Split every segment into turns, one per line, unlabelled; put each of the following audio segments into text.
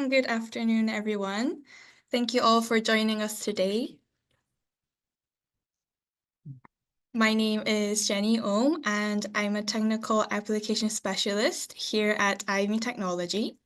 and good afternoon, everyone. Thank you all for joining us today. My name is Jenny Ohm, and I'm a Technical Application Specialist here at IME Technology.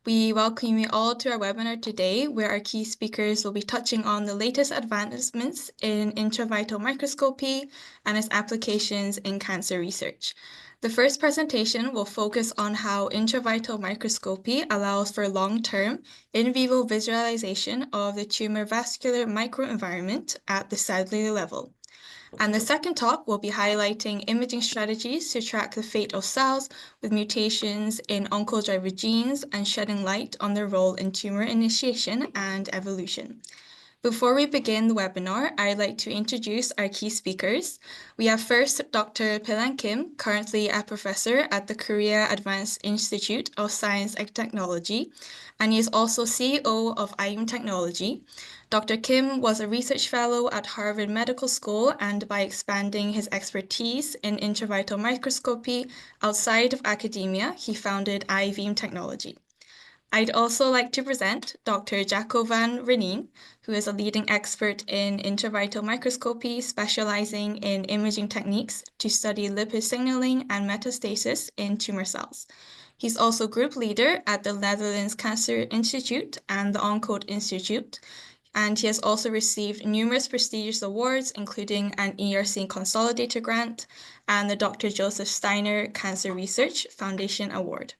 We welcome you all to our webinar today, where our key speakers will be touching on the latest advancements in intravital microscopy and its applications in cancer research. The first presentation will focus on how intravital microscopy allows for long-term in vivo visualization of the tumor vascular microenvironment at the cellular level. And the second talk will be highlighting imaging strategies to track the fate of cells with mutations in oncodriver genes and shedding light on their role in tumor initiation and evolution. Before we begin the webinar, I'd like to introduce our key speakers. We have first Dr. Pilan Kim, currently a professor at the Korea Advanced Institute of Science and Technology, and he is also CEO of IM Technology. Dr. Kim was a research fellow at Harvard Medical School, and by expanding his expertise in intravital microscopy outside of academia, he founded IVM Technology. I'd also like to present Dr. Jacco van Renien, who is a leading expert in intravital microscopy, specializing in imaging techniques to study lipid signaling and metastasis in tumor cells. He's also group leader at the Netherlands Cancer Institute and the ONCODE Institute, and he has also received numerous prestigious awards, including an ERC Consolidator Grant and the Dr. Joseph Steiner Cancer Research Foundation Award.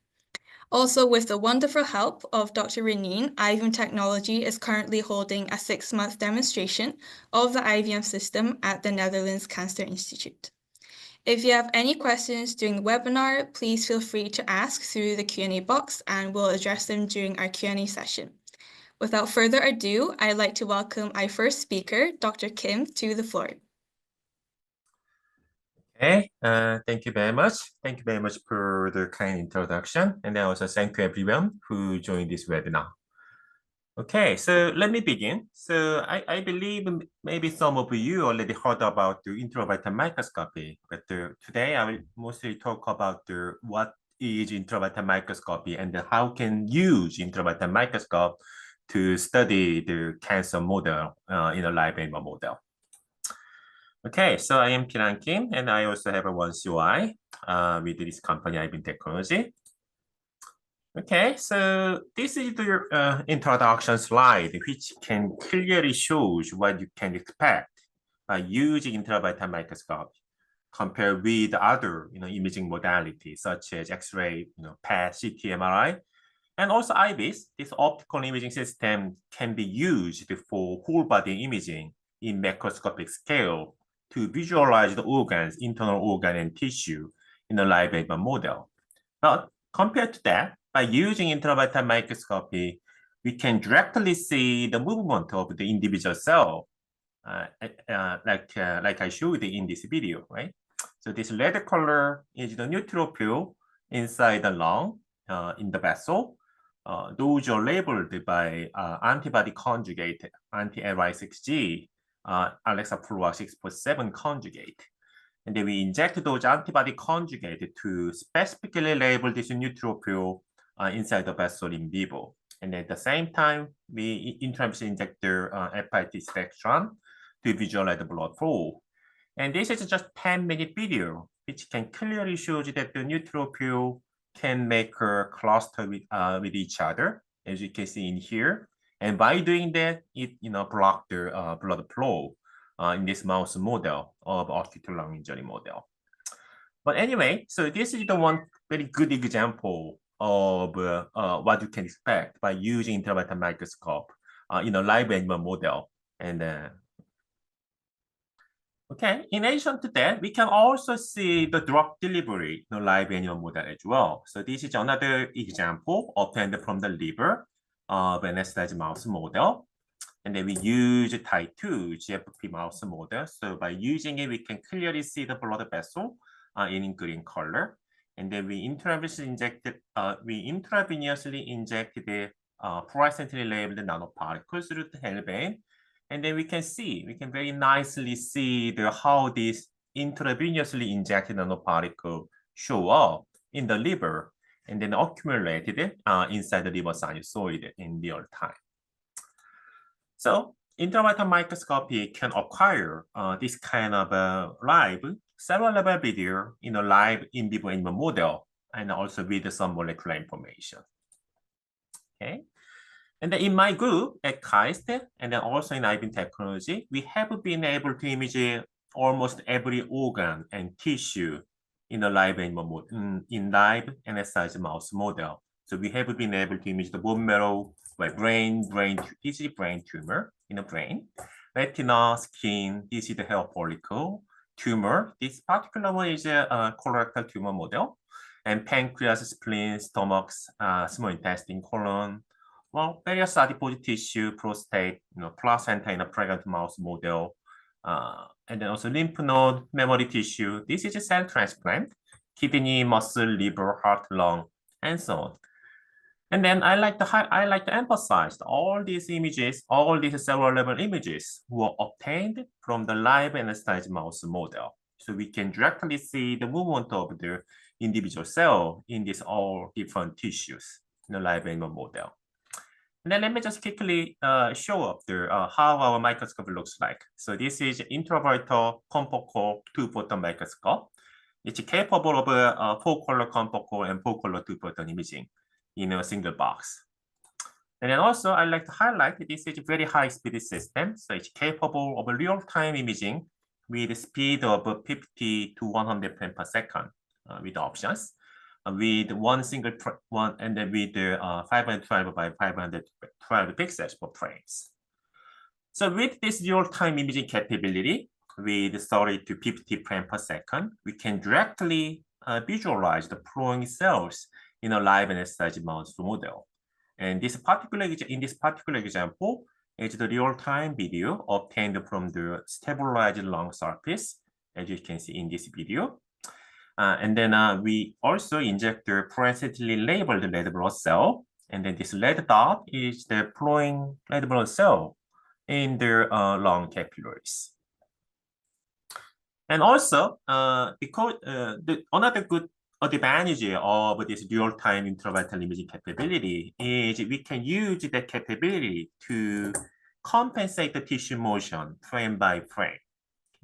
Also, with the wonderful help of Dr. Renien, IVM Technology is currently holding a 6-month demonstration of the IVM system at the Netherlands Cancer Institute. If you have any questions during the webinar, please feel free to ask through the Q&A box, and we'll address them during our Q&A session. Without further ado, I'd like to welcome our first speaker, Dr. Kim, to the floor.
Okay, thank you very much. Thank you very much for the kind introduction. And also thank you everyone who joined this webinar. Okay, so let me begin. So I believe maybe some of you already heard about the intravital microscopy, but today I will mostly talk about what is intravital microscopy and how can use intravital microscope to study the cancer model in a live animal model. Okay, so I am Pilan Kim, and I also have a one COI with this company, IBM Technology. Okay, so this is the introduction slide, which can clearly shows what you can expect by using intravital microscope compared with other imaging modalities such as X-ray, PET, CT, MRI, and also IBIS. This optical imaging system can be used for whole body imaging in macroscopic scale to visualize the organs, internal organ and tissue in a live animal model. But compared to that, by using intravital microscopy, we can directly see the movement of the individual cell, like I showed in this video, right? So this red color is the neutrophil inside the lung, in the vessel. Those are labeled by antibody conjugate, anti-LY6G, Alexa-Fluor 6.7 conjugate. And then we inject those antibody conjugate to specifically label this neutrophil inside the vessel in vivo. And at the same time, we intravenously inject the FIT spectrum to visualize the blood flow. And this is just 10-minute video, which can clearly show that the neutrophil can make a cluster with each other, as you can see in here. And by doing that, it block the blood flow in this mouse model of acute lung injury model. But anyway, so this is the one very good example of what you can expect by using intravital microscope in a live animal model. And okay, in addition to that, we can also see the drug delivery in a live animal model as well. So this is another example obtained from the liver of an anesthetized mouse model. And then we use type 2 GFP mouse model. So by using it, we can clearly see the blood vessel in green color. And then we intravenously inject the fluorescently labeled nanoparticles through the hair vein. And then we can very nicely see how this intravenously injected nanoparticle show up in the liver. and then accumulated inside the liver sinusoid in real time. So intravital microscopy can acquire this kind of live cellular level video in a live in vivo animal model, and also with some molecular information. Okay. And then in my group at KAIST, and then also in IBM technology, we have been able to image almost every organ and tissue in a live animal model, in live NSI's mouse model. So we have been able to image the bone marrow, brain, this is brain tumor in the brain, retina, skin, this is the hair follicle, tumor. This particular one is a colorectal tumor model, and pancreas, spleen, stomach, small intestine, colon, well, various adipose tissue, prostate, placenta in a pregnant mouse model, and then also lymph node, memory tissue. This is a cell transplant, kidney, muscle, liver, heart, lung, and so on. And then I like to emphasize all these images, all these cellular level images were obtained from the live anesthetic mouse model. So we can directly see the movement of the individual cell in these all different tissues in the live animal model. And then let me just quickly show up how our microscope looks like. So this is intravital confocal two-photon microscope. It's capable of 4-color confocal and 4-color two-photon imaging in a single box. And then also I like to highlight this is a very high-speed system. So it's capable of real-time imaging with a speed of 50 to 100 frames per second with options. With one single one, and then with 512 by 512 pixels per frames. So with this real-time imaging capability, with 30 to 50 frames per second, we can directly visualize the flowing cells in a live anesthetic mouse model. And in this particular example, is the real-time video obtained from the stabilized lung surface, as you can see in this video. And then we also inject the fluorescently labeled red blood cell. And then this red dot is the flowing red blood cell in the lung capillaries. And also, because another good advantage of this real-time intravital imaging capability is we can use that capability to compensate the tissue motion frame by frame.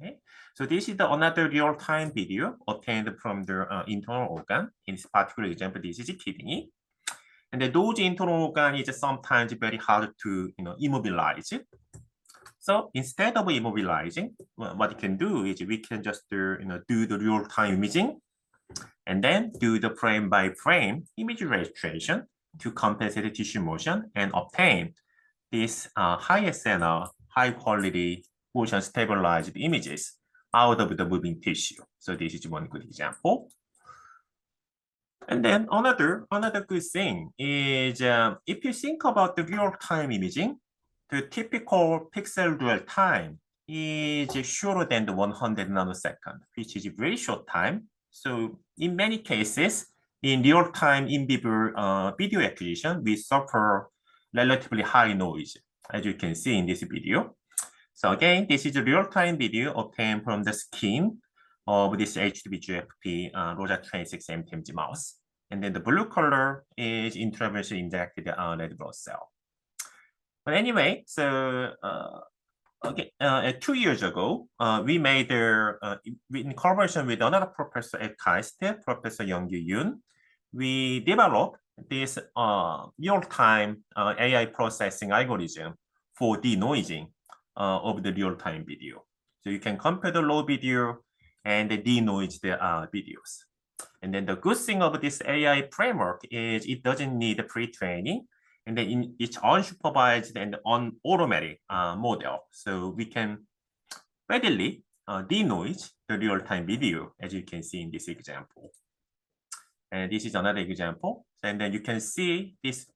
Okay, so this is another real-time video obtained from the internal organ. In this particular example, this is a kidney. And those internal organs is sometimes very hard to immobilize. So instead of immobilizing, what you can do is we can just do the real-time imaging, and then do the frame-by-frame image registration to compensate the tissue motion and obtain this high SNR, high-quality motion stabilized images out of the moving tissue. So this is one good example. And then another good thing is if you think about the real-time imaging, the typical pixel dwell time is shorter than the 100 nanoseconds, which is a very short time. So in many cases, in real-time in vivo video acquisition, we suffer relatively high noise, as you can see in this video. So again, this is a real-time video obtained from the skin of this H2BGFP Rosa 26 MTMG mouse. And then the blue color is intravenously injected red blood cell. But anyway, so okay, 2 years ago, we made in collaboration with another professor at KAIST, Professor Young-Yu Yoon, we developed this real-time AI processing algorithm for denoising of the real-time video. So you can compare the raw video and denoise the videos. And then the good thing of this AI framework is it doesn't need pre-training, and then it's unsupervised and automatic model. So we can readily denoise the real-time video, as you can see in this example. And this is another example. And then you can see this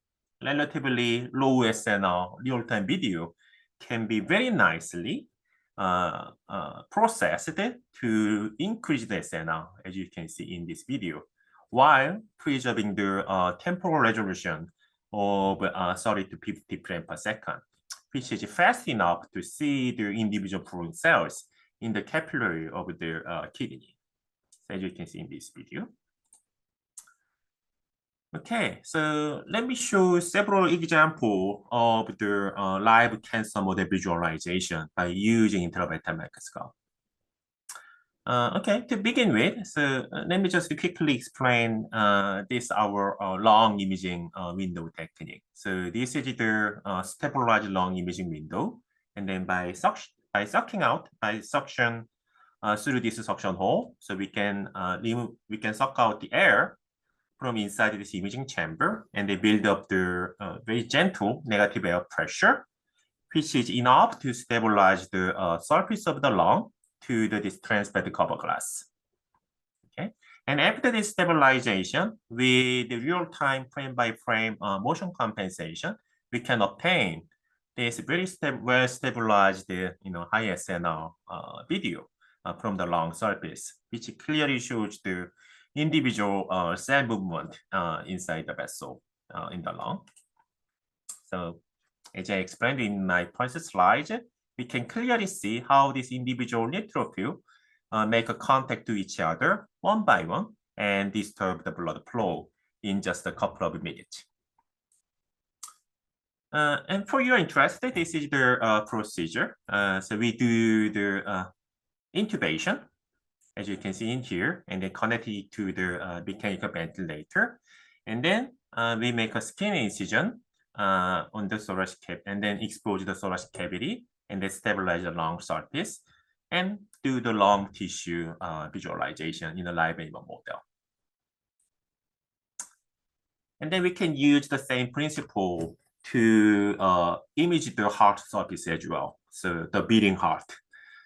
relatively low SNR real-time video can be very nicely processed to increase the SNR, as you can see in this video, while preserving the temporal resolution of 30 to 50 frames per second, which is fast enough to see the individual flowing cells in the capillary of the kidney, as you can see in this video. Okay, so let me show several examples of the live cancer model visualization by using intravital microscope. Okay, to begin with, so let me just quickly explain this our long imaging window technique. So this is the stabilized long imaging window, and then by sucking out by suction through this suction hole, so we can suck out the air from inside this imaging chamber, and they build up the very gentle negative air pressure, which is enough to stabilize the surface of the lung to this transparent cover glass. Okay, and after this stabilization, with the real-time frame-by-frame motion compensation, we can obtain this very well-stabilized, high SNR video from the lung surface, which clearly shows the individual cell movement inside the vessel in the lung. So as I explained in my first slide, we can clearly see how this individual neutrophil make a contact to each other one by one and disturb the blood flow in just a couple of minutes. And for your interest, this is the procedure. So we do the intubation, as you can see in here, and then connect it to the mechanical ventilator. And then we make a skin incision on the thoracic cavity, and then expose the thoracic cavity, and then stabilize the lung surface, and do the lung tissue visualization in a live animal model. And then we can use the same principle to image the heart surface as well, so the beating heart.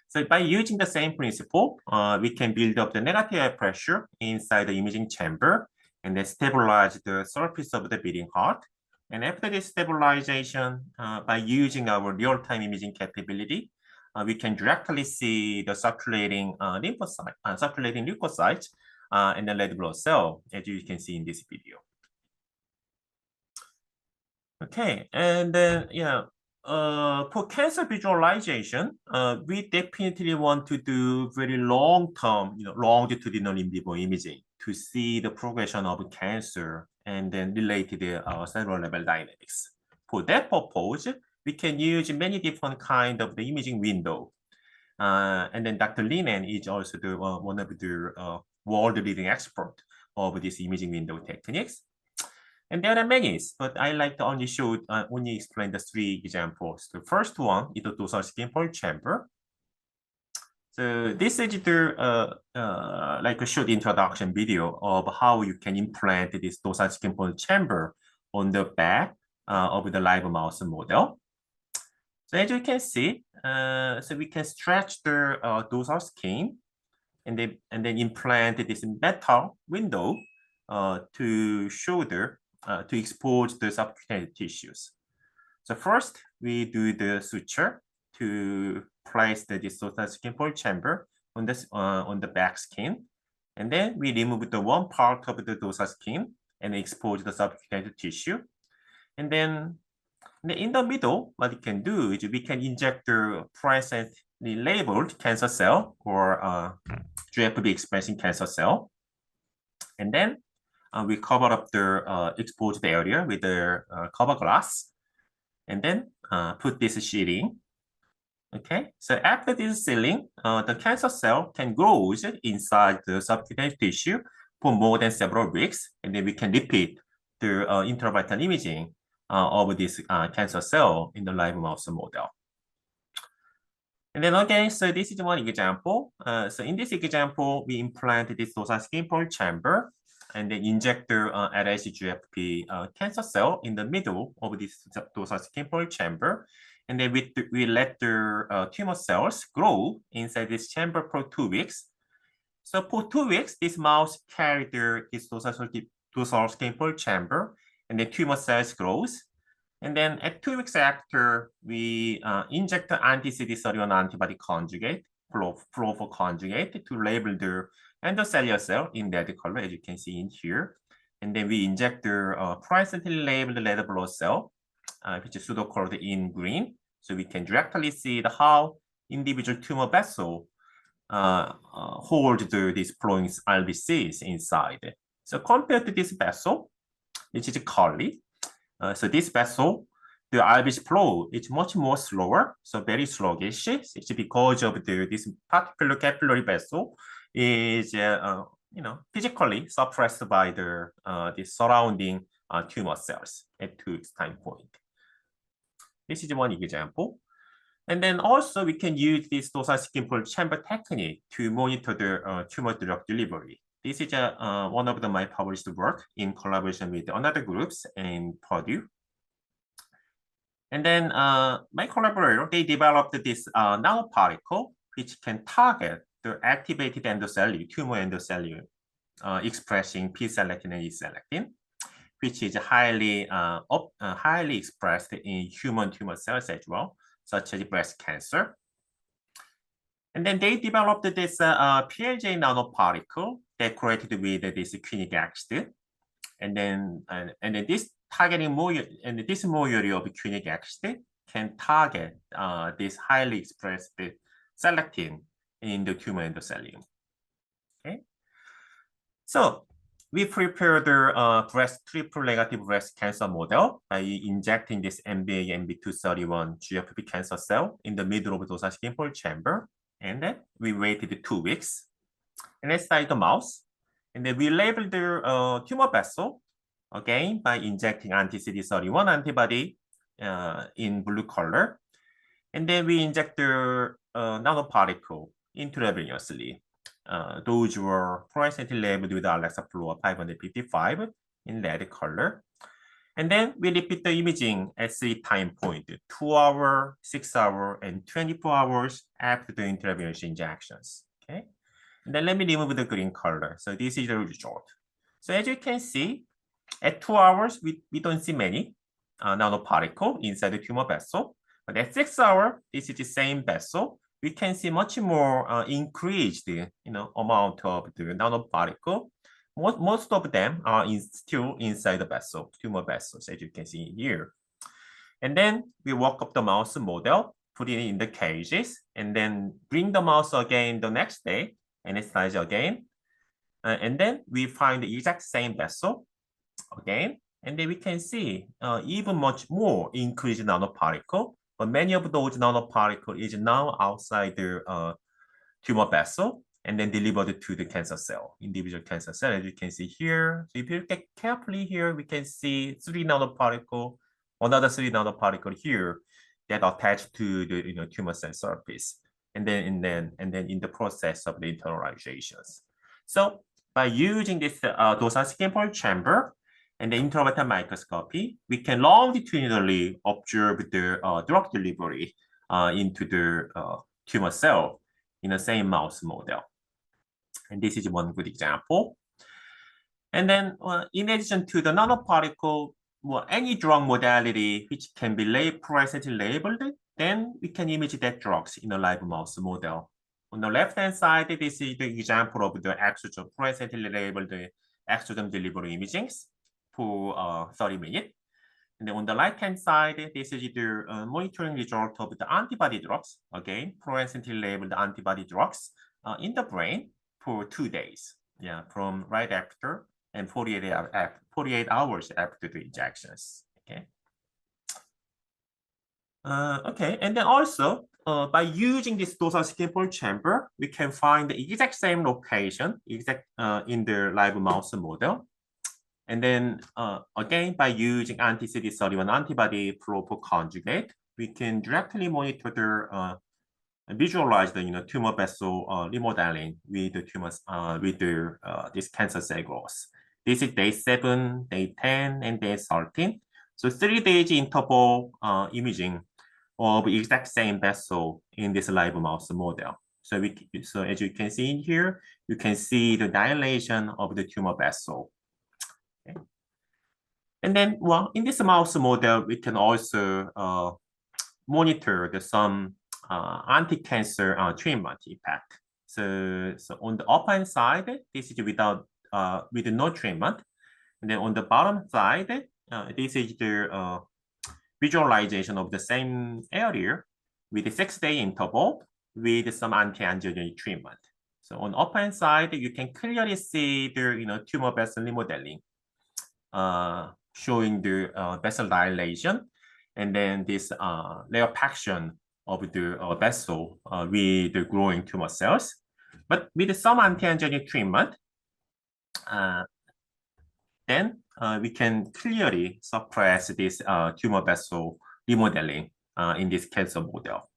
So by using the same principle, we can build up the negative air pressure inside the imaging chamber and then stabilize the surface of the beating heart. And after this stabilization, by using our real-time imaging capability, we can directly see the circulating leukocytes and the red blood cell, as you can see in this video. Okay, and then for cancer visualization, we definitely want to do very long-term, longitudinal in vivo imaging to see the progression of cancer and then relate to the cellular level dynamics. For that purpose, we can use many different kind of the imaging window. And then Dr. Linen is also one of the world-leading expert of this imaging window techniques. And there are many, but I like to only explain the three examples. The first one is the dorsal skin fold chamber. So this is the like a short introduction video of how you can implant this dorsal skin fold chamber on the back of the live mouse model. So as you can see, so we can stretch the dorsal skin and then implant this metal window to shoulder to expose the subcutaneous tissues. So first, we do the suture to place the dorsal skin fold chamber on the back skin, and then we remove the one part of the dorsal skin and expose the subcutaneous tissue. And then in the middle, what we can do is we can inject the presently labeled cancer cell or GFP expressing cancer cell, and then we cover up the exposed area with the cover glass, and then put this sheeting. Okay, so after this sealing, the cancer cell can grow inside the subcutaneous tissue for more than several weeks, and then we can repeat the intravital imaging of this cancer cell in the live mouse model. And then again, so this is one example. So in this example, we implant this dorsal skin fold chamber and then inject the LSGFP cancer cell in the middle of this dorsal skin fold chamber. And then we let the tumor cells grow inside this chamber for 2 weeks. So for 2 weeks, this mouse carried this dorsal skin fold chamber, and the tumor cells grows. And then at 2 weeks after, we inject the anti-CD31 antibody conjugate, fluorophore conjugate, to label the endocellular cell in red color, as you can see in here. And then we inject the presently labeled red blood cell, which is pseudo-colored in green. So we can directly see how individual tumor vessel hold these flowing RBCs inside. So compared to this vessel, which is Calorie. So this vessel, the RBC flow is much more slower, so very sluggish. It's because of this particular capillary vessel is physically suppressed by the surrounding tumor cells at 2 time point. This is one example. And then also we can use this dorsal skin fold chamber technique to monitor the tumor drug delivery. This is one of my published work in collaboration with another groups in Purdue. And then my collaborator, they developed this nanoparticle which can target the activated endocellular, tumor endocellular, expressing P-selectin and E-selectin, which is highly expressed in human tumor cells as well, such as breast cancer. And then they developed this PLJ nanoparticle decorated with this quinic acid. And then this targeting this moiety of quinic acid can target this highly expressed selectin in the tumor endothelium. Okay. So we prepared the triple negative breast cancer model by injecting this MBA-MB231 GFP cancer cell in the middle of the dorsal skin fold chamber. And then we waited 2 weeks. And then started the mouse. And then we labeled the tumor vessel again by injecting anti-CD31 antibody in blue color. And then we inject the nanoparticle intravenously. Those were fluorescently labeled with Alexa Fluor 555 in red color. And then we repeat the imaging at 3 time points, 2 hours, 6 hours, and 24 hours after the intravenous injections. Okay. And then let me remove the green color. So this is the result. So as you can see, at 2 hours, we don't see many nanoparticle inside the tumor vessel. But at 6 hours, this is the same vessel. We can see much more increased, amount of the nanoparticle. Most of them are still inside the vessel, tumor vessels, as you can see here. And then we walk up the mouse model, put it in the cages, and then bring the mouse again the next day, and it slides again. And then we find the exact same vessel again, and then we can see even much more increased nanoparticle. But many of those nanoparticles is now outside the tumor vessel and then delivered to the cancer cell, individual cancer cell, as you can see here. So if you look carefully here, we can see 3 nanoparticle, another 3 nanoparticle here that attached to the tumor cell surface, and then in the process of the internalizations. So by using this dorsal skin fold chamber and the intravital microscopy, we can longitudinally observe the drug delivery into the tumor cell in the same mouse model. And this is one good example. And then in addition to the nanoparticle, any drug modality which can be fluorescently labeled, then we can image that drugs in a live mouse model. On the left-hand side, this is the example of the exosome fluorescently labeled exosome delivery imagings for 30 minutes. And then on the right-hand side, this is the monitoring result of the antibody drugs, again, fluorescently labeled antibody drugs in the brain for 2 days, from right after and 48 hours after the injections, okay? And then also, by using this dorsal skin fold chamber, we can find the exact same location, in the live mouse model. And then again, by using anti-CD31 antibody probe conjugate, we can directly monitor the visualize the tumor vessel remodeling with the tumors this cancer cell growth. This is day 7, day 10, and day 13. So 3 days interval imaging of exact same vessel in this live mouse model. So as you can see in here, you can see the dilation of the tumor vessel. Okay. And then, in this mouse model, we can also monitor some anti-cancer treatment effect. So on the upper side, this is with no treatment. And then on the bottom side, this is the visualization of the same area with a 6-day interval with some anti-angiogenic treatment. So on the upper side, you can clearly see the tumor vessel remodeling showing the vessel dilation, and then this liquefaction of the vessel with the growing tumor cells. But with some anti-angiogenic treatment, then we can clearly suppress this tumor vessel remodeling in this cancer model.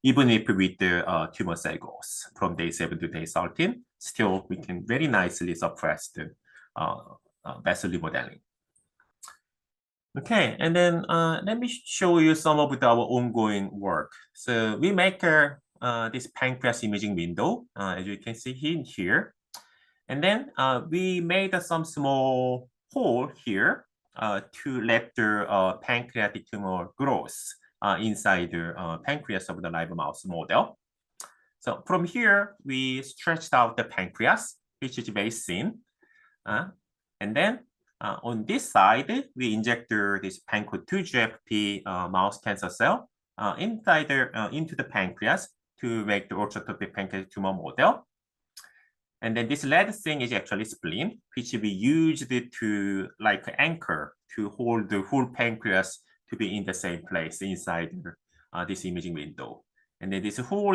Even if with the tumor cell growth from day 7 to day 13, still we can very nicely suppress the vessel remodeling. Okay, and then let me show you some of our ongoing work. So we make this pancreas imaging window, as you can see here. And then we made some small hole here to let the pancreatic tumor growth inside the pancreas of the live mouse model. So from here, we stretched out the pancreas, which is very thin. And then on this side, we inject this PANCO2-GFP mouse cancer cell into the pancreas to make the orthotopic pancreatic tumor model. And then this red thing is actually spleen, which we used to like anchor to hold the whole pancreas to be in the same place inside this imaging window. And then this whole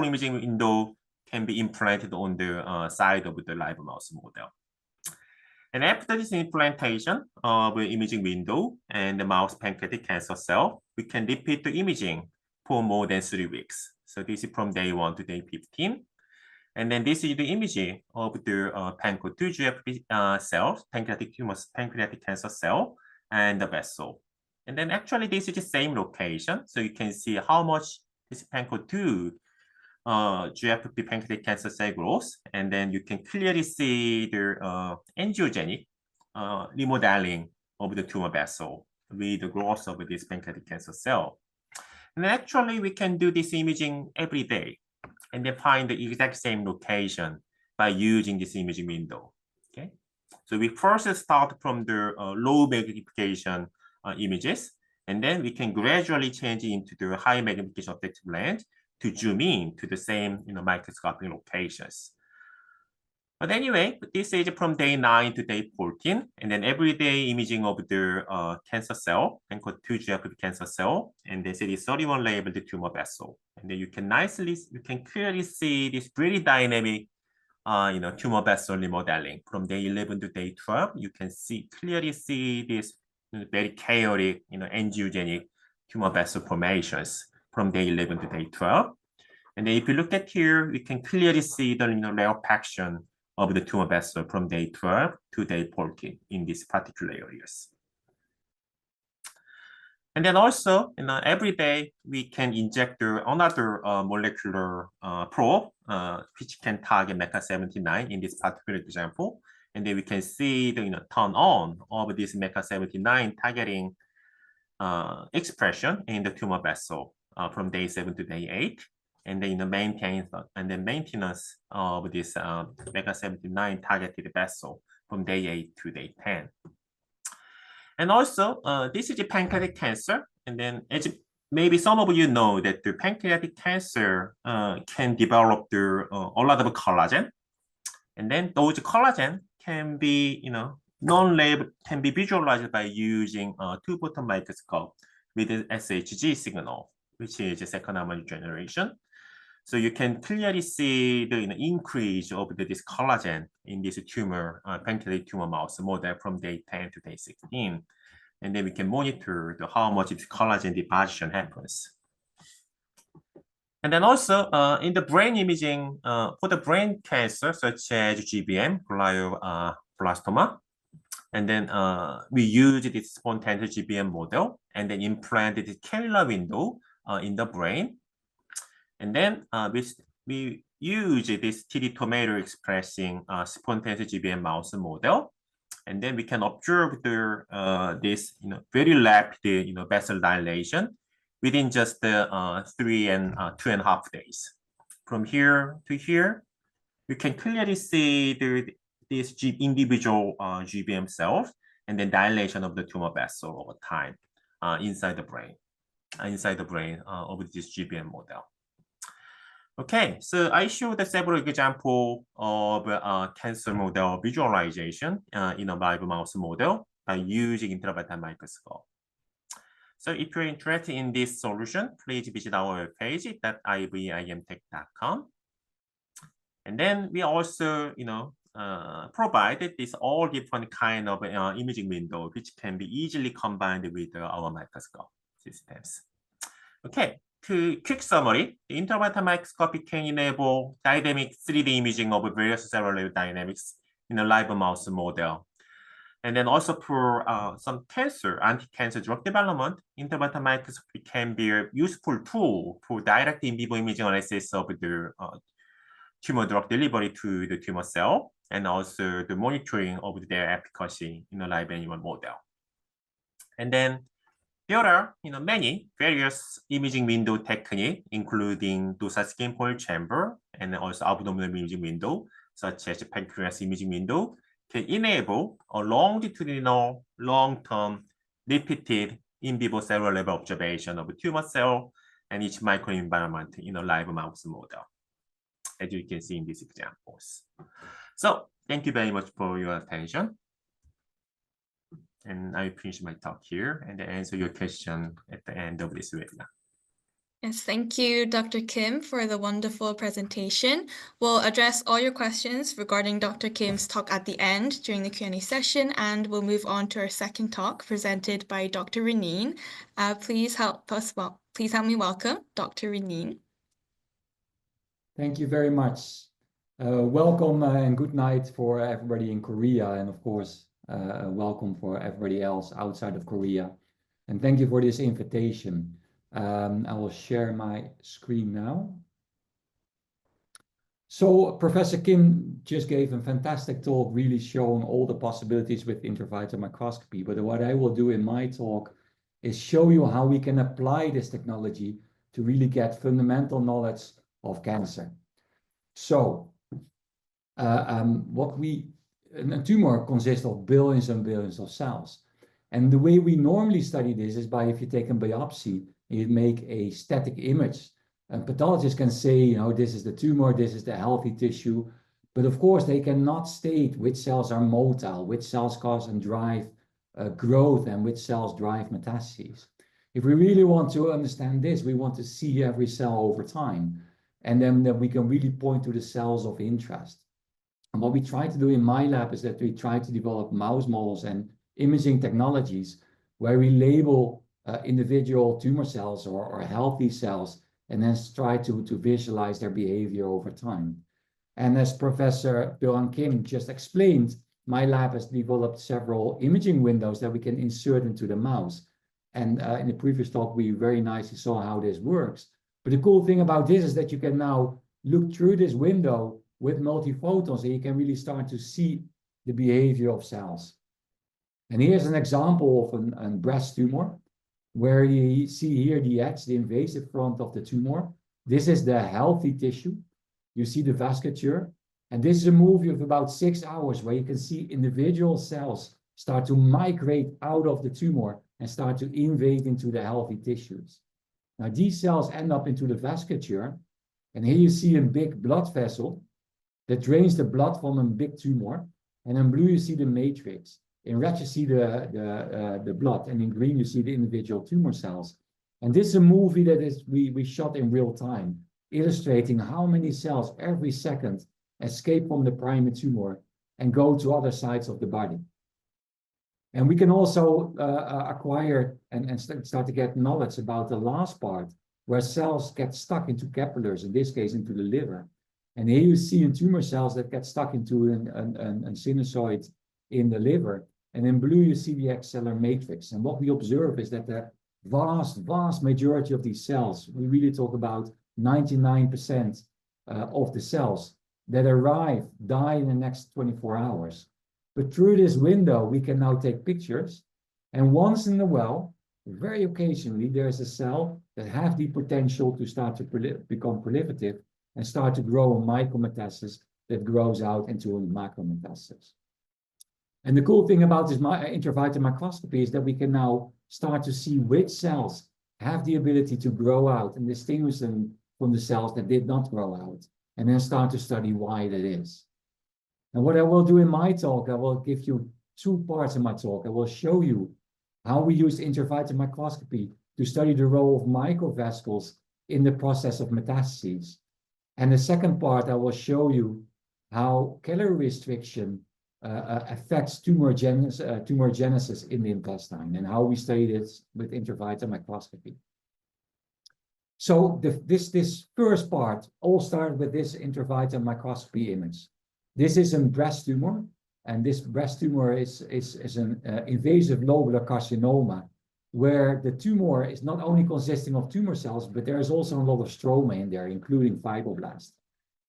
imaging window can be implanted on the side of the live mouse model. And after this implantation of the imaging window and the mouse pancreatic cancer cell, we can repeat the imaging for more than 3 weeks. So this is from day 1 to day 15. And then this is the imaging of the PANCO2-GFP cells, pancreatic cancer cell, and the vessel. And then actually this is the same location. So you can see how much this PANCO2 GFP pancreatic cancer cell growth. And then you can clearly see the angiogenic remodeling of the tumor vessel with the growth of this pancreatic cancer cell. And actually we can do this imaging every day and then find the exact same location by using this imaging window. Okay, so we first start from the low magnification images, and then we can gradually change into the high magnification objective lens to zoom in to the same microscopic locations. But anyway, this is from day 9 to day 14, and then everyday imaging of the cancer cell, PANCO2-GFP cancer cell, and then CD31 labeled tumor vessel. And then you can clearly see this very dynamic, tumor vessel remodeling from day 11 to day 12. You can clearly see this very chaotic, angiogenic tumor vessel formations from day 11 to day 12. And then if you look at here, you can clearly see the liquefaction of the tumor vessel from day 12 to day 14 in these particular areas. And then also, every day we can inject another molecular probe, which can target MECA79 in this particular example. And then we can see the turn on of this MECA79 targeting expression in the tumor vessel from day 7 to day 8. And then maintenance of this MECA79 targeted vessel from day 8 to day 10. And also, this is a pancreatic cancer. And then maybe some of you know that the pancreatic cancer can develop a lot of collagen. And then those collagen can be, non-labeled, can be visualized by using a two-photon microscope with an SHG signal, which is a second harmonic generation. So you can clearly see the increase of this collagen in this tumor, pancreatic tumor mouse model from day 10 to day 16. And then we can monitor how much this collagen deposition happens. And then also in the brain imaging, for the brain cancer, such as GBM, glioblastoma, and then we use this spontaneous GBM model and then implanted the cellular window in the brain. And then we use this TD tomato expressing spontaneous GBM mouse model. And then we can observe this very rapid vessel dilation within just 3 and 2.5 days. From here to here, you can clearly see these individual GBM cells and then dilation of the tumor vessel over time inside the brain of this GBM model. Okay, so I showed several examples of cancer model visualization in a live mouse model. by using intravital microscope. So if you're interested in this solution, please visit our webpage at ivimtech.com. And then we also, provided this all different kind of imaging window, which can be easily combined with our microscope systems. Okay, quick summary. The intravital microscopy can enable dynamic 3D imaging of various cellular dynamics in a live mouse model. And then also for some anti-cancer drug development, intravital microscopy can be a useful tool for direct in vivo imaging analysis of the tumor drug delivery to the tumor cell, and also the monitoring of their efficacy in a live animal model. And then there are many various imaging window techniques, including dorsal skin fold chamber and also abdominal imaging window, such as pancreas imaging window, can enable a longitudinal, long-term, repeated in vivo cellular level observation of a tumor cell and its microenvironment in a live mouse model, as you can see in these examples. So thank you very much for your attention. And I finish my talk here and answer your question at the end of this webinar.
Yes, thank you, Dr. Kim, for the wonderful presentation. We'll address all your questions regarding Dr. Kim's talk at the end during the Q&A session, and we'll move on to our second talk presented by Dr. Reneen. Please help me welcome Dr. Reneen.
Thank you very much. Welcome and good night for everybody in Korea, and of course, welcome for everybody else outside of Korea. And thank you for this invitation. I will share my screen now. So Professor Kim just gave a fantastic talk, really showing all the possibilities with intravital microscopy. But what I will do in my talk is show you how we can apply this technology to really get fundamental knowledge of cancer. So a tumor consists of billions and billions of cells. And the way we normally study this is by, if you take a biopsy, you make a static image. And pathologists can say, this is the tumor, this is the healthy tissue. But of course, they cannot state which cells are motile, which cells cause and drive growth, and which cells drive metastases. If we really want to understand this, we want to see every cell over time. And then we can really point to the cells of interest. And what we try to do in my lab is that we try to develop mouse models and imaging technologies where we label individual tumor cells or healthy cells, and then try to visualize their behavior over time. And as Professor Byung Kim just explained, my lab has developed several imaging windows that we can insert into the mouse. And in the previous talk, we very nicely saw how this works. But the cool thing about this is that you can now look through this window with multiphotons, and you can really start to see the behavior of cells. And here's an example of a breast tumor, where you see here the invasive front of the tumor. This is the healthy tissue. You see the vasculature. And this is a movie of about 6 hours where you can see individual cells start to migrate out of the tumor and start to invade into the healthy tissues. Now, these cells end up into the vasculature. And here you see a big blood vessel that drains the blood from a big tumor. And in blue, you see the matrix. In red, you see the blood, and in green, you see the individual tumor cells. And this is a movie that we shot in real time, illustrating how many cells every second escape from the primary tumor and go to other sides of the body. And we can also acquire and start to get knowledge about the last part, where cells get stuck into capillaries, in this case, into the liver. And here you see in tumor cells that get stuck into a sinusoid in the liver. And in blue, you see the extracellular matrix. And what we observe is that the vast majority of these cells, we really talk about 99% of the cells that die in the next 24 hours. But through this window, we can now take pictures. And once in a while, very occasionally, there's a cell that has the potential to start to become proliferative and start to grow a micrometastasis that grows out into a macrometastasis. And the cool thing about this intravital microscopy is that we can now start to see which cells have the ability to grow out and distinguish them from the cells that did not grow out, and then start to study why that is. And what I will do in my talk, I will give you two parts of my talk. I will show you how we use intravital microscopy to study the role of microvesicles in the process of metastases. And the second part, I will show you how calorie restriction affects tumor genesis in the intestine and how we study this with intravital microscopy. So this first part all started with this intravital microscopy image. This is a breast tumor, and this breast tumor is an invasive lobular carcinoma, where the tumor is not only consisting of tumor cells, but there is also a lot of stroma in there, including fibroblasts.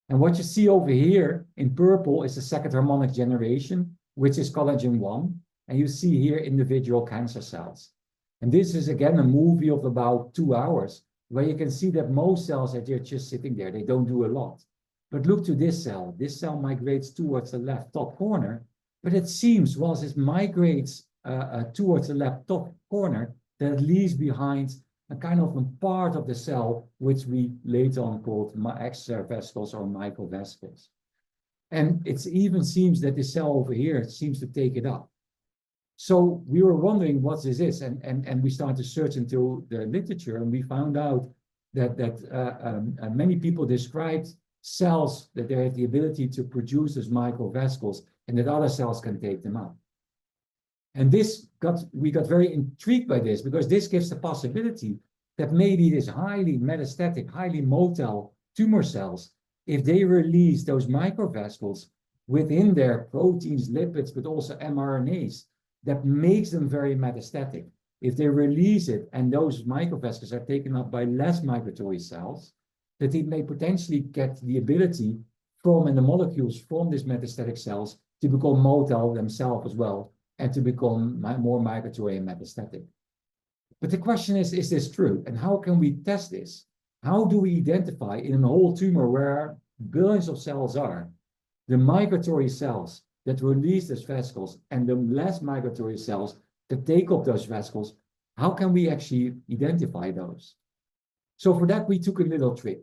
And what you see over here in purple is the second harmonic generation, which is collagen 1. And you see here individual cancer cells. And this is, again, a movie of about 2 hours, where you can see that most cells are just sitting there. They don't do a lot. But look to this cell. This cell migrates towards the left top corner. But it seems, whilst it migrates towards the left top corner, that it leaves behind a kind of a part of the cell, which we later on called extravesicles or microvesicles. And it even seems that the cell over here seems to take it up. So we were wondering what this is, and we started to search into the literature, and we found out that many people described cells that they have the ability to produce as microvesicles, and that other cells can take them up. And we got very intrigued by this, because this gives the possibility that maybe these highly metastatic, highly motile tumor cells, if they release those microvesicles within their proteins, lipids, but also mRNAs, that makes them very metastatic. If they release it and those microvesicles are taken up by less migratory cells, that it may potentially get the ability from, and the molecules from these metastatic cells to become motile themselves as well, and to become more migratory and metastatic. But the question is this true? And how can we test this? How do we identify in a whole tumor where billions of cells are, the migratory cells that release those vesicles and the less migratory cells that take up those vesicles? How can we actually identify those? So for that, we took a little trick.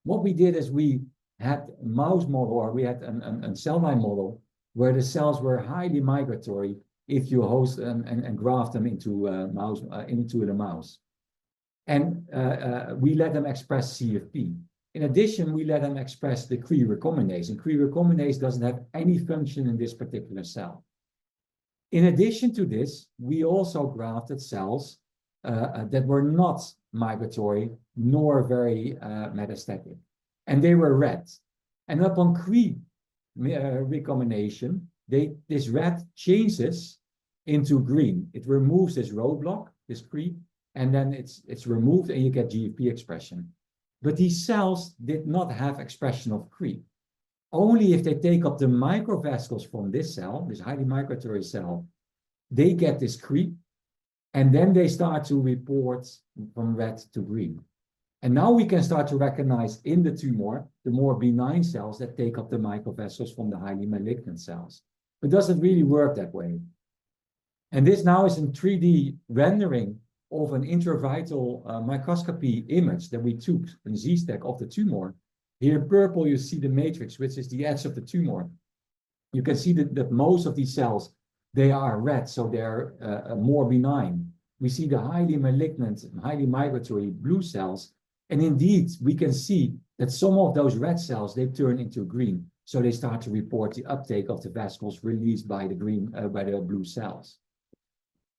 What we did is we had a mouse model, or we had a cell line model, where the cells were highly migratory if you host and graft them into the mouse. And we let them express CFP. In addition, we let them express the Cre recombinase, and Cre recombinase doesn't have any function in this particular cell. In addition to this, we also grafted cells that were not migratory nor very metastatic, and they were red. And upon Cre recombination, this red changes into green. It removes this roadblock, this Cre, and then it's removed, and you get GFP expression. But these cells did not have expression of Cre. Only if they take up the microvesicles from this cell, this highly migratory cell, they get this Cre, and then they start to report from red to green. And now we can start to recognize in the tumor the more benign cells that take up the microvesicles from the highly malignant cells. But does it really work that way? And this now is in 3D rendering of an intravital microscopy image that we took in Z-stack of the tumor. Here in purple, you see the matrix, which is the edge of the tumor. You can see that most of these cells, they are red, so they're more benign. We see the highly malignant, highly migratory blue cells. And indeed, we can see that some of those red cells, they turn into green. So they start to report the uptake of the vesicles released by the blue cells.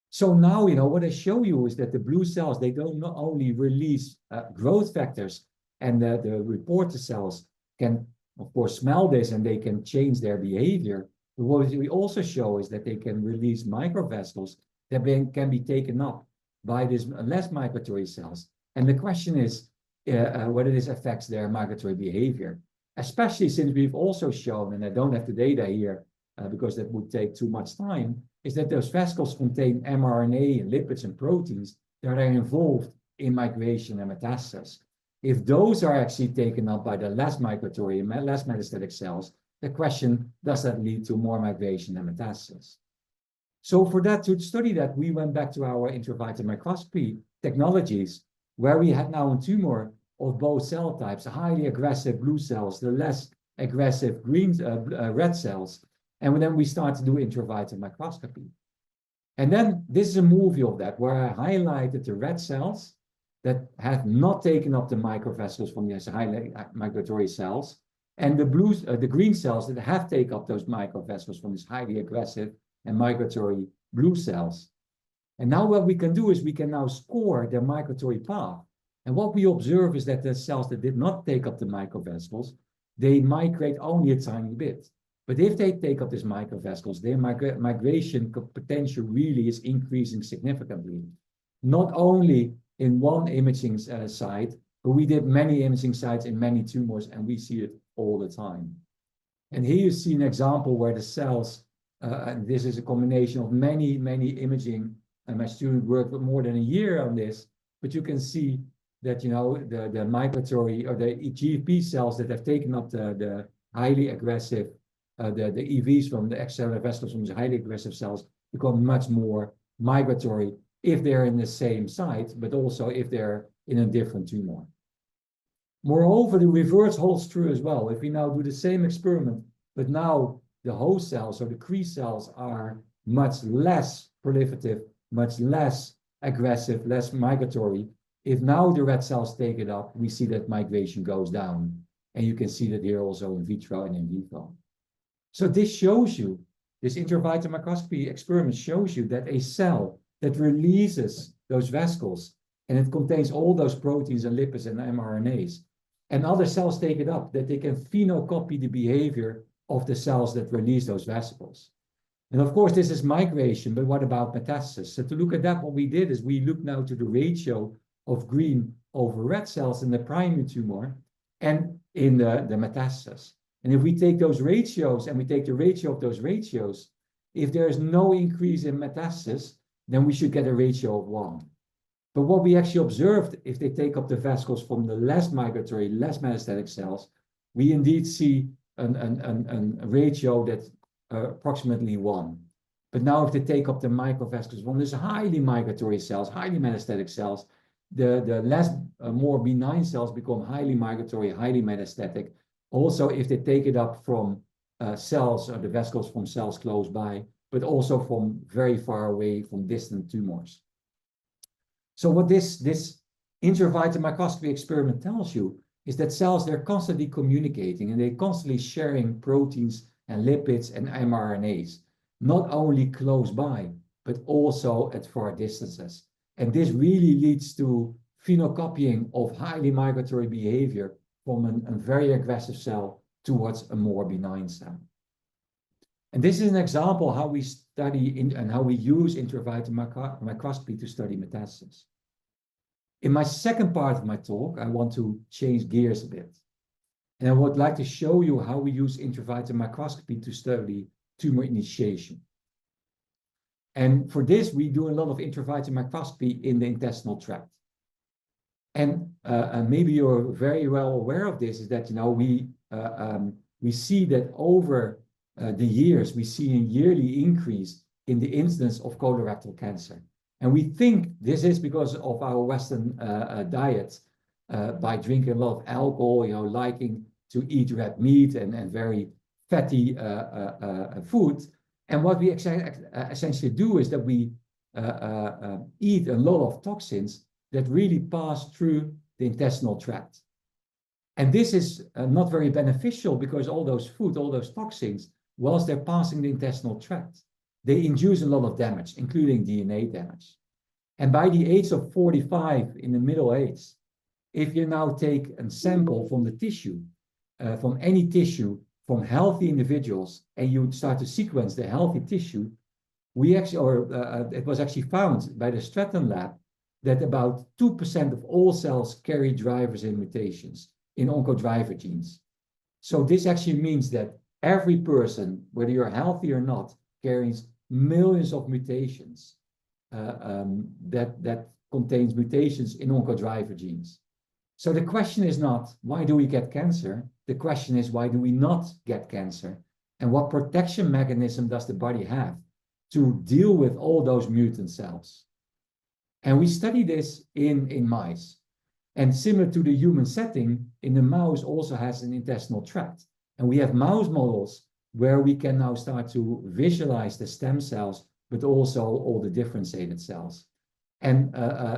So now, what I show you is that the blue cells, they don't not only release growth factors, and the reporter cells can, of course, smell this and they can change their behavior. But what we also show is that they can release microvesicles that can be taken up by these less migratory cells. And the question is whether this affects their migratory behavior, especially since we've also shown, and I don't have the data here because that would take too much time, is that those vesicles contain mRNA and lipids and proteins that are involved in migration and metastasis. If those are actually taken up by the less migratory and less metastatic cells, the question, does that lead to more migration and metastasis? So for that, to study that, we went back to our intravital microscopy technologies, where we had now a tumor of both cell types, highly aggressive blue cells, the less aggressive red cells. And then we start to do intravital microscopy. And then this is a movie of that, where I highlighted the red cells that have not taken up the microvesicles from these highly migratory cells, and the green cells that have taken up those microvesicles from these highly aggressive and migratory blue cells. And now what we can do is we can now score their migratory path. And what we observe is that the cells that did not take up the microvesicles, they migrate only a tiny bit. But if they take up these microvesicles, their migration potential really is increasing significantly. Not only in one imaging site, but we did many imaging sites in many tumors, and we see it all the time. And here you see an example where the cells, and this is a combination of many, many imaging, and my student worked for more than a year on this, but you can see that, you know, the migratory or the GFP cells that have taken up the highly aggressive the EVs from the extracellular vesicles from these highly aggressive cells become much more migratory if they're in the same site, but also if they're in a different tumor. Moreover, the reverse holds true as well. If we now do the same experiment, but now the host cells or the Cree cells are much less proliferative, much less aggressive, less migratory, if now the red cells take it up, we see that migration goes down. And you can see that here also in vitro and in vivo. So this shows you, this intravital microscopy experiment shows you that a cell that releases those vesicles, and it contains all those proteins and lipids and mRNAs, and other cells take it up, that they can phenocopy the behavior of the cells that release those vesicles. And of course, this is migration, but what about metastasis? So to look at that, what we did is we looked now to the ratio of green over red cells in the primary tumor and in the metastasis. And if we take those ratios and we take the ratio of those ratios, if there is no increase in metastasis, then we should get a ratio of 1. But what we actually observed, if they take up the vesicles from the less migratory, less metastatic cells, we indeed see a ratio that's approximately 1. But now if they take up the microvesicles from these highly migratory cells, highly metastatic cells, the less more benign cells become highly migratory, highly metastatic. Also, if they take it up from cells or the vesicles from cells close by, but also from very far away from distant tumors. So what this intravital microscopy experiment tells you is that cells, they're constantly communicating and they're constantly sharing proteins and lipids and mRNAs, not only close by, but also at far distances. And this really leads to phenocopying of highly migratory behavior from a very aggressive cell towards a more benign cell. And this is an example how we study and how we use intravital microscopy to study metastasis. In my second part of my talk, I want to change gears a bit. And I would like to show you how we use intravital microscopy to study tumor initiation. And for this, we do a lot of intravital microscopy in the intestinal tract. And maybe you're very well aware of this, is that, you know, we see that over the years, we see a yearly increase in the incidence of colorectal cancer. And we think this is because of our Western diet, by drinking a lot of alcohol, you know, liking to eat red meat and very fatty food. And what we essentially do is that we eat a lot of toxins that really pass through the intestinal tract. And this is not very beneficial because all those food, all those toxins, whilst they're passing the intestinal tract, they induce a lot of damage, including DNA damage. And by the age of 45, in the middle age, if you now take a sample from the tissue, from any tissue, from healthy individuals, and you start to sequence the healthy tissue, we actually, it was actually found by the Stratton lab that about 2% of all cells carry drivers and mutations in oncodriver genes. So this actually means that every person, whether you're healthy or not, carries millions of mutations that contains mutations in oncodriver genes. So the question is not, why do we get cancer? The question is, why do we not get cancer? And what protection mechanism does the body have to deal with all those mutant cells? And we study this in mice. And similar to the human setting, in the mouse also has an intestinal tract. And we have mouse models where we can now start to visualize the stem cells, but also all the differentiated cells. And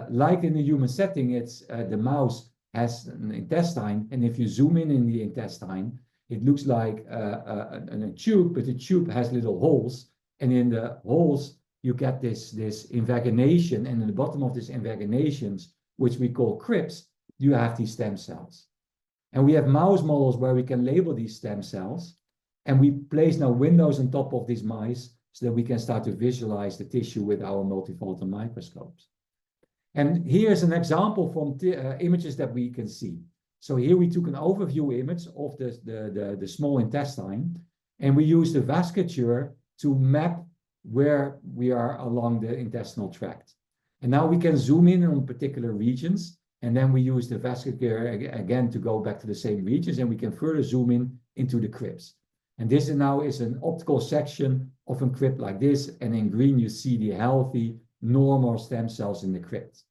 like in the human setting, it's the mouse has an intestine, and if you zoom in the intestine, it looks like a tube, but the tube has little holes, and in the holes you get this invagination, and in the bottom of these invaginations, which we call crypts, you have these stem cells. And we have mouse models where we can label these stem cells, and we place now windows on top of these mice so that we can start to visualize the tissue with our multifocal microscopes. And here's an example from images that we can see. So here we took an overview image of the small intestine, and we used the vasculature to map where we are along the intestinal tract. And now we can zoom in on particular regions, and then we use the vasculature again to go back to the same regions, and we can further zoom in into the crypts. And this now is an optical section of a crypt like this, and in green you see the healthy, normal stem cells in the crypt.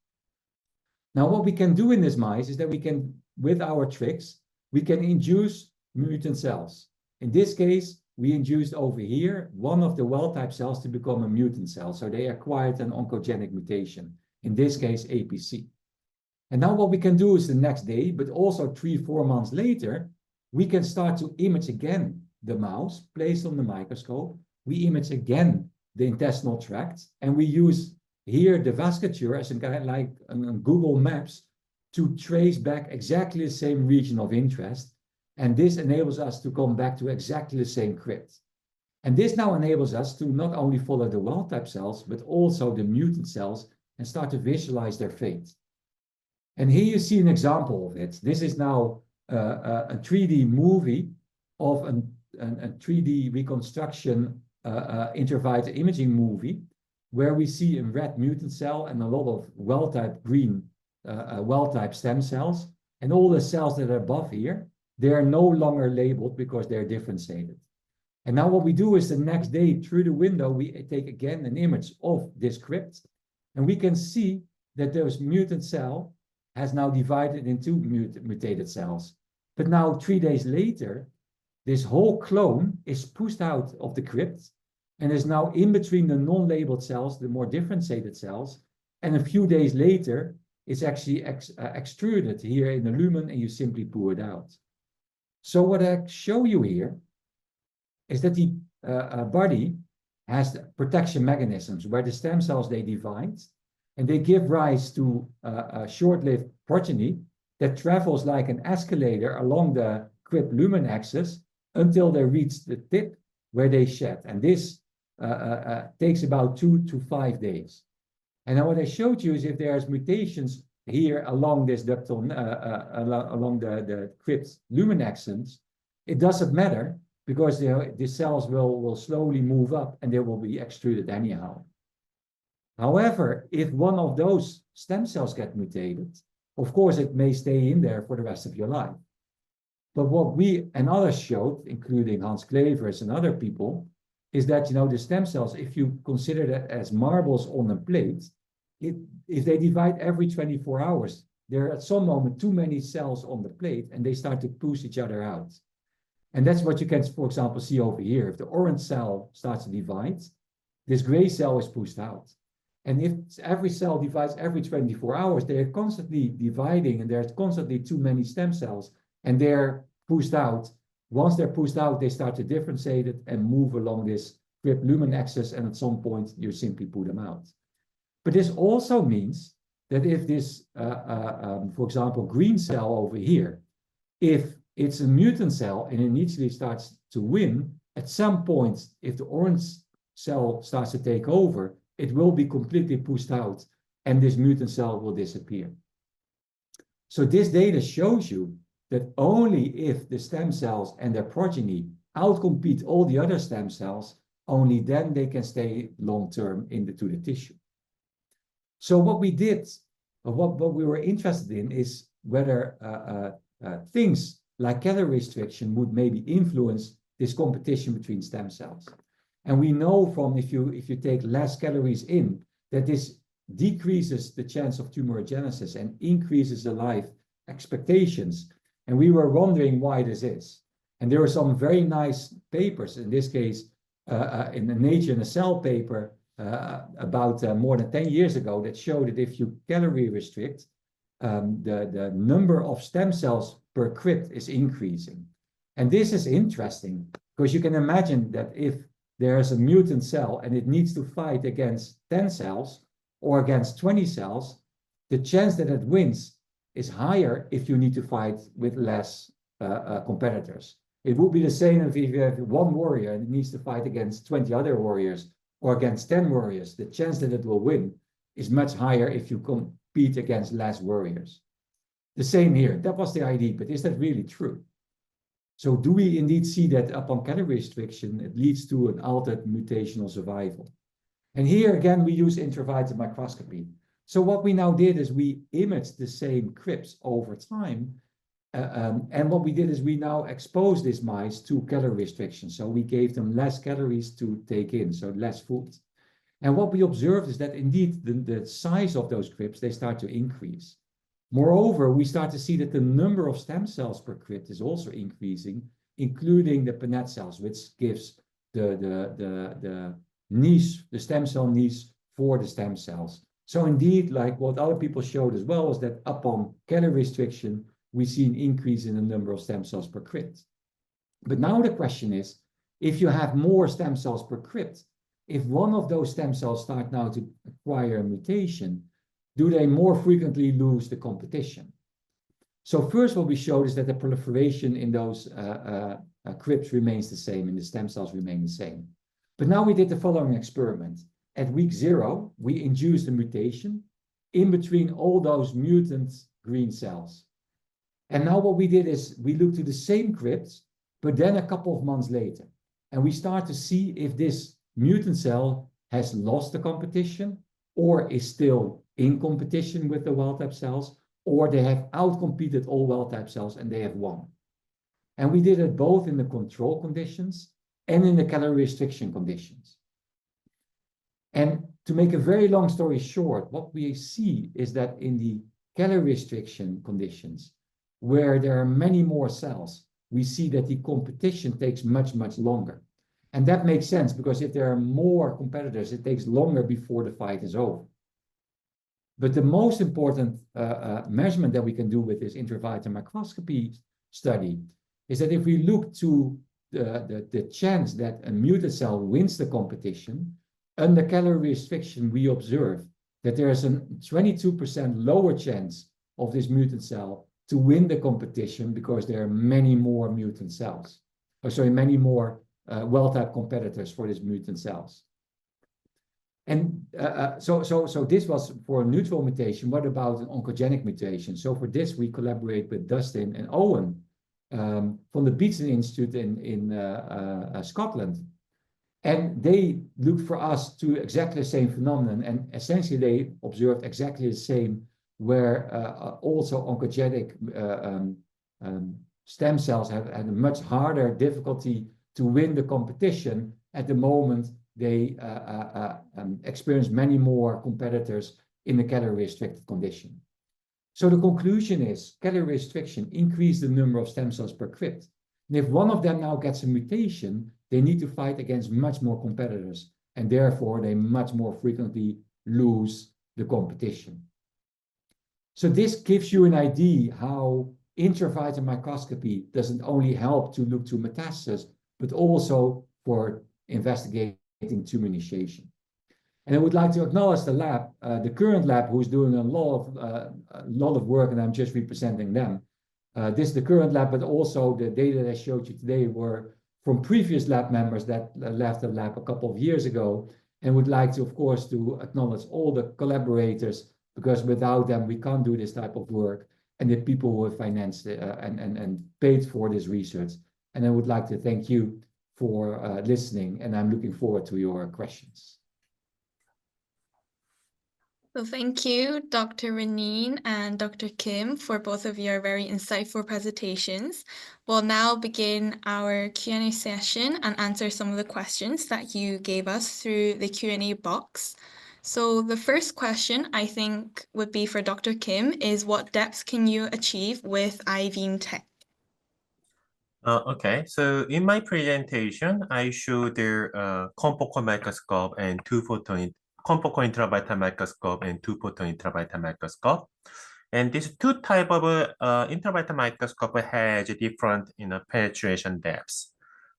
Now what we can do in this mice is that we can, with our tricks, we can induce mutant cells. In this case, we induced over here one of the wild-type cells to become a mutant cell, so they acquired an oncogenic mutation, in this case APC. And now what we can do is the next day, but also 3-4 months later, we can start to image again the mouse placed on the microscope. We image again the intestinal tract, and we use here the vasculature as a kind of like on Google Maps to trace back exactly the same region of interest. And this enables us to come back to exactly the same crypt. And this now enables us to not only follow the wild-type cells, but also the mutant cells and start to visualize their fate. And here you see an example of it. This is now a 3D movie of a 3D reconstruction intravital imaging movie, where we see a red mutant cell and a lot of wild-type green wild-type stem cells. And all the cells that are above here, they are no longer labeled because they're differentiated. And now what we do is the next day through the window, we take again an image of this crypt, and we can see that those mutant cell has now divided into mutated cells. But now 3 days later, this whole clone is pushed out of the crypt and is now in between the non-labeled cells, the more differentiated cells. And a few days later, it's actually extruded here in the lumen, and you simply pour it out. So what I show you here is that the body has protection mechanisms where the stem cells, they divide, and they give rise to a short-lived progeny that travels like an escalator along the crypt lumen axis until they reach the tip where they shed. And this takes about 2 to 5 days. And now what I showed you is if there's mutations here along this ductal, along the crypt lumen axis, it doesn't matter because the cells will slowly move up and they will be extruded anyhow. However, if one of those stem cells get mutated, of course, it may stay in there for the rest of your life. But what we and others showed, including Hans Clevers and other people, is that, the stem cells, if you consider that as marbles on a plate, if they divide every 24 hours, there are at some moment too many cells on the plate and they start to push each other out. And that's what you can, for example, see over here. If the orange cell starts to divide, this gray cell is pushed out. And if every cell divides every 24 hours, they are constantly dividing and there's constantly too many stem cells and they're pushed out. Once they're pushed out, they start to differentiate it and move along this crypt lumen axis, and at some point, you simply put them out. But this also means that if this, for example, green cell over here, if it's a mutant cell and it initially starts to win, at some point, if the orange cell starts to take over, it will be completely pushed out and this mutant cell will disappear. So this data shows you that only if the stem cells and their progeny outcompete all the other stem cells, only then they can stay long-term to the tissue. So what we did, what we were interested in is whether things like calorie restriction would maybe influence this competition between stem cells. And we know from if you take less calories in, that this decreases the chance of tumorigenesis and increases the life expectations. And we were wondering why this is. And there were some very nice papers, in this case, in the Nature in a Cell paper about more than 10 years ago, that showed that if you calorie restrict, the number of stem cells per crypt is increasing. And this is interesting because you can imagine that if there's a mutant cell and it needs to fight against 10 cells or against 20 cells, the chance that it wins is higher if you need to fight with less competitors. It would be the same if you have one warrior and it needs to fight against 20 other warriors or against 10 warriors. The chance that it will win is much higher if you compete against less warriors. The same here. That was the idea, but is that really true? So do we indeed see that upon calorie restriction, it leads to an altered mutational survival? And here again, we use intravital microscopy. So what we now did is we imaged the same crypts over time. And what we did is we now exposed these mice to calorie restriction. So we gave them less calories to take in, so less food. And what we observed is that indeed the size of those crypts, they start to increase. Moreover, we start to see that the number of stem cells per crypt is also increasing, including the Panette cells, which gives the niche, the stem cell niche for the stem cells. So indeed, like what other people showed as well, is that upon calorie restriction, we see an increase in the number of stem cells per crypt. But now the question is, if you have more stem cells per crypt, if one of those stem cells start now to acquire a mutation, do they more frequently lose the competition? So first what we showed is that the proliferation in those crypts remains the same and the stem cells remain the same. But now we did the following experiment. At week 0, we induced a mutation in between all those mutant green cells. And now what we did is we looked to the same crypts, but then a couple of months later. And we start to see if this mutant cell has lost the competition or is still in competition with the wild-type cells, or they have outcompeted all wild-type cells and they have won. And we did it both in the control conditions and in the calorie restriction conditions. And to make a very long story short, what we see is that in the calorie restriction conditions, where there are many more cells, we see that the competition takes much, much longer. And that makes sense because if there are more competitors, it takes longer before the fight is over. But the most important measurement that we can do with this intravital microscopy study is that if we look to the chance that a mutant cell wins the competition, under calorie restriction, we observe that there is a 22% lower chance of this mutant cell to win the competition because there are many more mutant cells. Or sorry, many more wild-type competitors for these mutant cells. And so this was for a neutral mutation. What about an oncogenic mutation? So for this, we collaborate with Dustin and Owen from the Beatson Institute in Scotland. And they looked for us to exactly the same phenomenon. And essentially, they observed exactly the same, where also oncogenic stem cells have had a much harder difficulty to win the competition at the moment they experience many more competitors in the calorie-restricted condition. So the conclusion is calorie restriction increases the number of stem cells per crypt. And if one of them now gets a mutation, they need to fight against much more competitors, and therefore they much more frequently lose the competition. So this gives you an idea how intravital microscopy doesn't only help to look to metastasis, but also for investigating tumor initiation. And I would like to acknowledge the lab, the current lab, who's doing a lot of work, and I'm just representing them. This is the current lab, but also the data that I showed you today were from previous lab members that left the lab a couple of years ago, and would like to, of course, to acknowledge all the collaborators, because without them, we can't do this type of work, and the people who have financed and paid for this research. And I would like to thank you for listening, and I'm looking forward to your questions.
So thank you, Dr. Reneen and Dr. Kim, for both of your very insightful presentations. We'll now begin our Q&A session and answer some of the questions that you gave us through the Q&A box. So the first question, I think, would be for Dr. Kim, is what depths can you achieve with iVeem tech?
Okay, so in my presentation, I show the confocal microscope and confocal intravital microscope and two-photon intravital microscope. And these two type of intravital microscope has different penetration depths.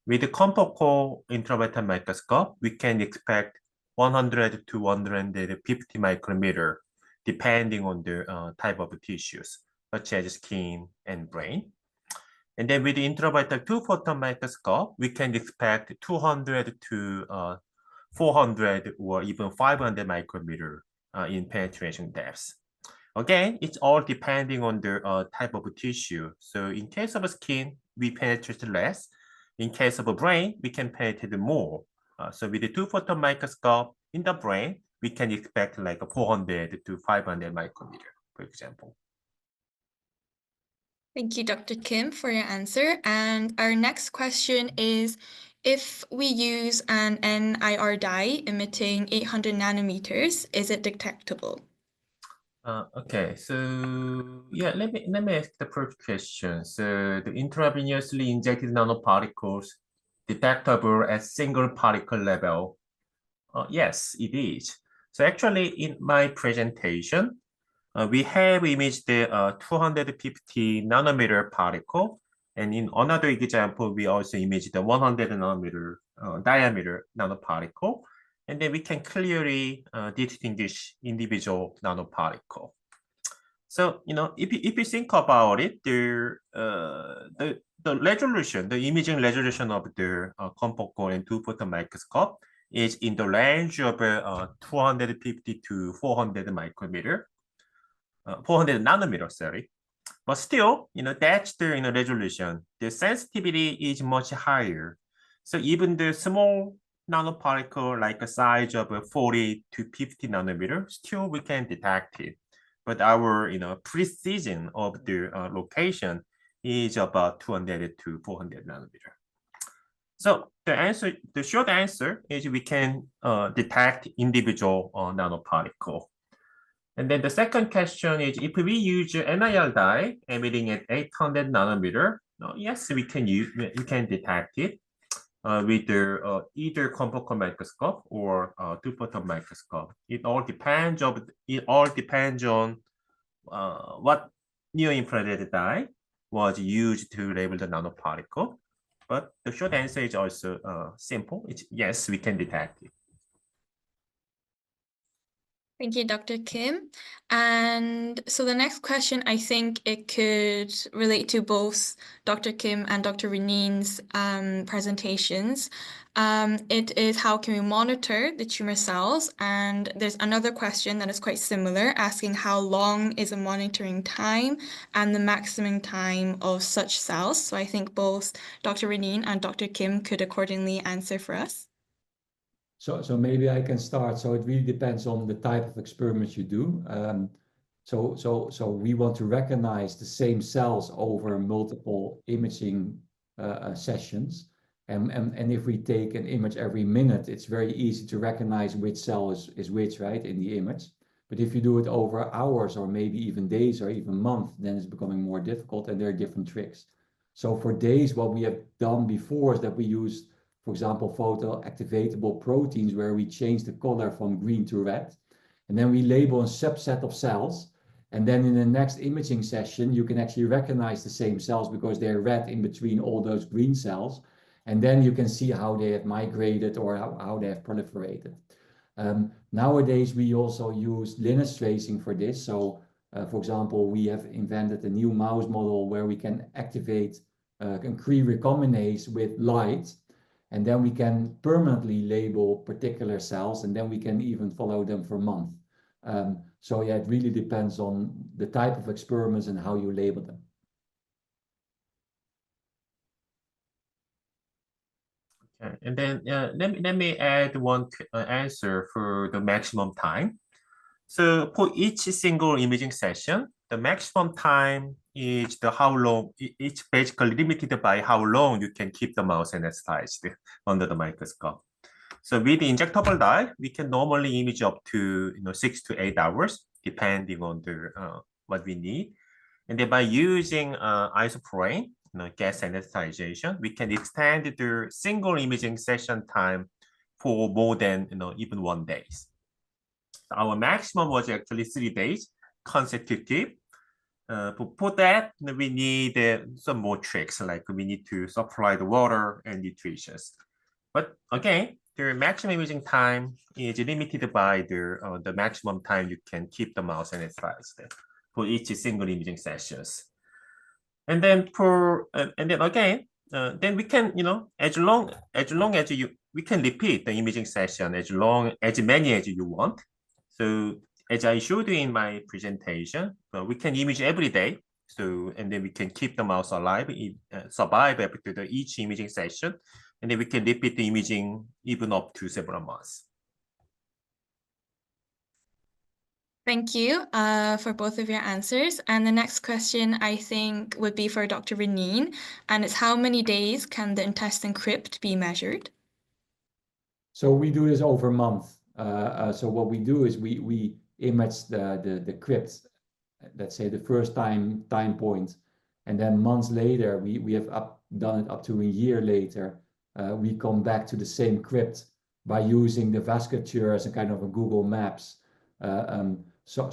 With the confocal intravital microscope, we can expect 100 to 150 micrometer, depending on the type of tissues, such as skin and brain. And then with the intravital two-photon microscope, we can expect 200 to 400 or even 500 micrometer in penetration depths. Again, it's all depending on the type of tissue. So in case of skin, we penetrate less. In case of a brain, we can penetrate more. So with the two-photon microscope in the brain, we can expect like 400 to 500 micrometer, for example.
Thank you, Dr. Kim, for your answer. And our next question is, if we use an NIR dye emitting 800 nanometers, is it detectable?
Okay, so yeah, let me ask the first question. So the intravenously injected nanoparticles detectable at single particle level? Yes, it is. So actually, in my presentation, we have imaged the 250 nanometer particle, and in another example, we also imaged the 100 nanometer diameter nanoparticle, and then we can clearly distinguish individual nanoparticle. So if you think about it, the resolution, the imaging resolution of the confocal and two-photon microscope is in the range of 250 to 400 micrometer. 400 nanometers, sorry. But still, that's the resolution. The sensitivity is much higher. So even the small nanoparticle, like a size of 40 to 50 nanometer, still we can detect it. But our precision of the location is about 200 to 400 nanometer. So the short answer is we can detect individual nanoparticle. And then the second question is, if we use NIR dye emitting at 800 nanometer, yes, we can detect it with either confocal microscope or two-photon microscope. It all depends on what near-infrared dye was used to label the nanoparticle. But the short answer is also simple. It's yes, we can detect it.
Thank you, Dr. Kim. And so the next question, I think it could relate to both Dr. Kim and Dr. Renin's presentations. It is, how can we monitor the tumor cells? And there's another question that is quite similar, asking how long is a monitoring time and the maximum time of such cells. So I think both Dr. Renin and Dr. Kim could accordingly answer for us.
So maybe I can start. So it really depends on the type of experiments you do. So we want to recognize the same cells over multiple imaging sessions. And if we take an image every minute, it's very easy to recognize which cell is which, right, in the image. But if you do it over hours or maybe even days or even months, then it's becoming more difficult, and there are different tricks. So for days, what we have done before is that we used, for example, photoactivatable proteins, where we change the color from green to red. And then we label a subset of cells. And then in the next imaging session, you can actually recognize the same cells because they're red in between all those green cells. And then you can see how they have migrated or how they have proliferated. Nowadays, we also use lineage tracing for this. So, for example, we have invented a new mouse model where we can activate a Cre recombinase with light. And then we can permanently label particular cells, and then we can even follow them for months. So yeah, it really depends on the type of experiments and how you label them.
Okay, and then let me add one answer for the maximum time. So for each single imaging session, the maximum time is how long. It's basically limited by how long you can keep the mouse anesthetized under the microscope. So with the injectable dye, we can normally image up to 6 to 8 hours, depending on the what we need. And then by using isoprene, gas sensitization, we can extend the single imaging session time for more than even 1 day. Our maximum was actually 3 days consecutive. For that, we need some more tricks, like we need to supply the water and nutrition. But again, the maximum imaging time is limited by the maximum time you can keep the mouse energized for each single imaging sessions. And then then we can, as long as we can repeat the imaging session as many as you want. So as I showed you in my presentation, we can image every day. So, and then we can keep the mouse alive, survive after each imaging session. And then we can repeat the imaging even up to several months.
Thank you for both of your answers. And the next question, I think, would be for Dr. Renine, and it's how many days can the intestine crypt be measured?
So we do this over a month. So what we do is we image the crypt, let's say the first time point, and then months later we have done it up to a year later. We come back to the same crypt by using the vasculature as a kind of a Google Maps. So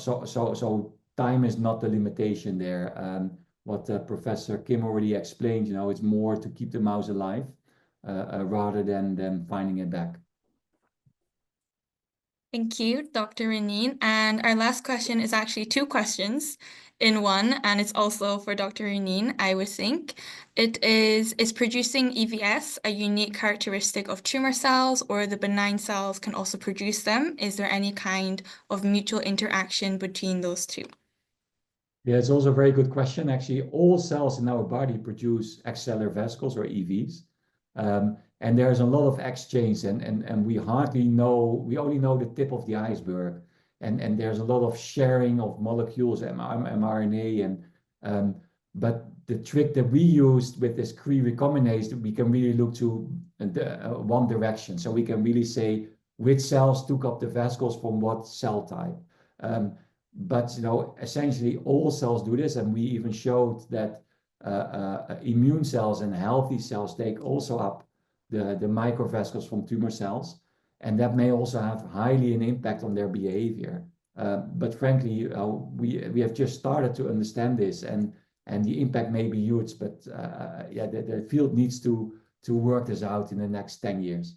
time is not the limitation there. What Professor Kim already explained, it's more to keep the mouse alive rather than finding it back.
Thank you, Dr. Renine. And our last question is actually 2 questions in one, and it's also for Dr. Renine, I would think. It is producing EVS a unique characteristic of tumor cells, or the benign cells can also produce them? Is there any kind of mutual interaction between those two?
Yeah, it's also a very good question. Actually, all cells in our body produce extracellular vesicles or EVs. And there's a lot of exchange and we only know the tip of the iceberg. And there's a lot of sharing of molecules, mRNA, but the trick that we used with this Cre recombinase, we can really look to one direction. So we can really say which cells took up the vesicles from what cell type. But essentially all cells do this, and we even showed that immune cells and healthy cells take also up the microvesicles from tumor cells, and that may also have highly an impact on their behavior. But frankly, we have just started to understand this, and the impact may be huge. But yeah, the field needs to work this out in the next 10 years.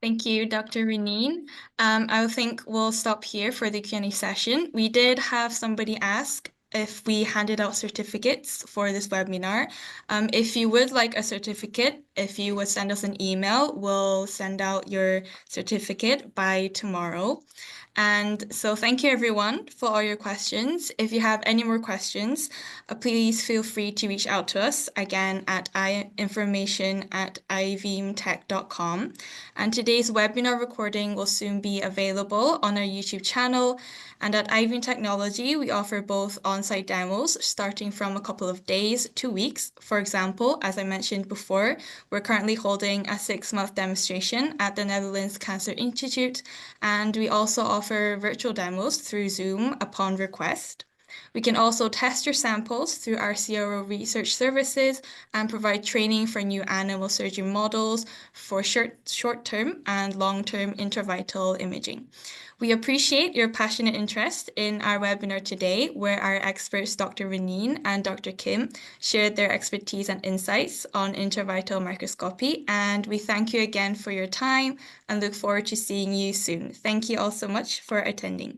Thank you, Dr. Renine. I think we'll stop here for the Q&A session. We did have somebody ask if we handed out certificates for this webinar. If you would like a certificate, if you would send us an email, we'll send out your certificate by tomorrow. And so thank you everyone for all your questions. If you have any more questions, please feel free to reach out to us again at information@ivmtech.com. And today's webinar recording will soon be available on our YouTube channel. And at IVM Technology, we offer both on-site demos starting from a couple of days to weeks. For example, as I mentioned before, we're currently holding a 6-month demonstration at the Netherlands Cancer Institute, and we also offer virtual demos through Zoom upon request. We can also test your samples through our CRO research services and provide training for new animal surgery models for short-term and long-term intravital imaging. We appreciate your passionate interest in our webinar today, where our experts Dr. Renine and Dr. Kim shared their expertise and insights on intravital microscopy, and we thank you again for your time and look forward to seeing you soon. Thank you all so much for attending.